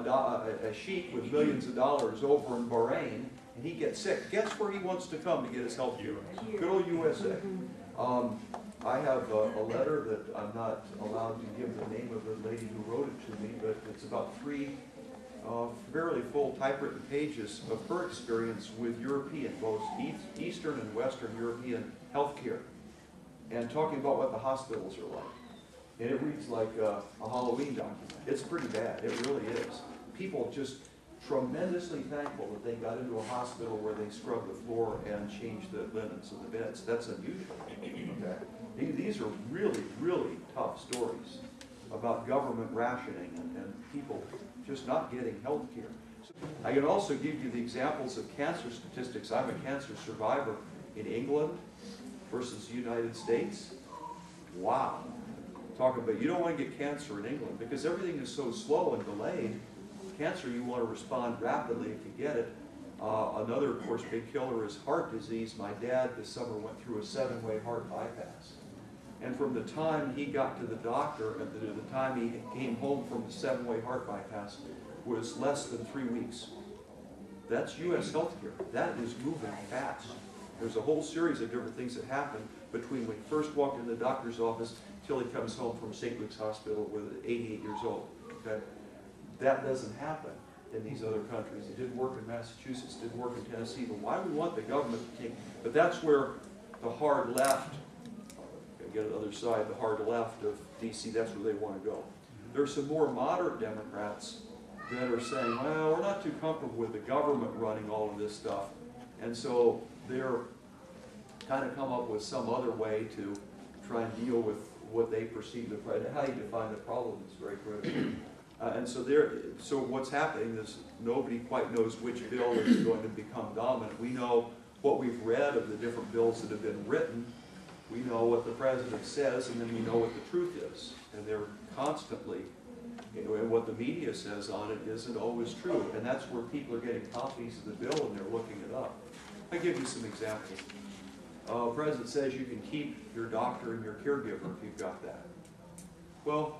a sheik with millions of dollars over in Bahrain, and he gets sick. Guess where he wants to come to get his health care? Good old USA. I have a letter that I'm not allowed to give the name of the lady who wrote it to me, but it's about 3 fairly full typewritten pages of her experience with European, both Eastern and Western European healthcare, and talking about what the hospitals are like. And it reads like a Halloween document. It's pretty bad. It really is. People just tremendously thankful that they got into a hospital where they scrubbed the floor and changed the linens of the beds. That's unusual. Okay? These are really, really tough stories about government rationing and people just not getting health care. I can also give you the examples of cancer statistics. I'm a cancer survivor in England versus the United States. Wow. Talk about, you don't want to get cancer in England because everything is so slow and delayed. Cancer, you want to respond rapidly if you get it. Another, of course, big killer is heart disease. My dad this summer went through a 7-way heart bypass. And from the time he got to the doctor and the time he came home from the 7-way heart bypass was less than 3 weeks. That's U.S. healthcare. That is moving fast. There's a whole series of different things that happen between when he first walked in the doctor's office till he comes home from St. Luke's Hospital with 88 years old. Okay? That doesn't happen in these other countries. It didn't work in Massachusetts, didn't work in Tennessee, but why do we want the government to take? But that's where the hard left, get the other side, the hard left of D.C., that's where they want to go. There's some more moderate Democrats that are saying, well, we're not too comfortable with the government running all of this stuff, and so they're kind of come up with some other way to try and deal with what they perceive the problem. How you define the problem is very critical. And so what's happening is nobody quite knows which bill is going to become dominant. We know what we've read of the different bills that have been written. We know what the president says, and then we know what the truth is. And they're constantly, and what the media says on it isn't always true. And that's where people are getting copies of the bill and they're looking it up. I'll give you some examples. The president says you can keep your doctor and your caregiver if you've got that. Well,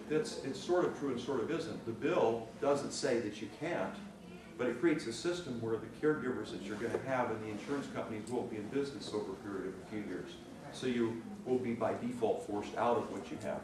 it's sort of true and sort of isn't. The bill doesn't say that you can't, but it creates a system where the caregivers that you're going to have and the insurance companies won't be in business over a period of a few years. So you will be by default forced out of what you have.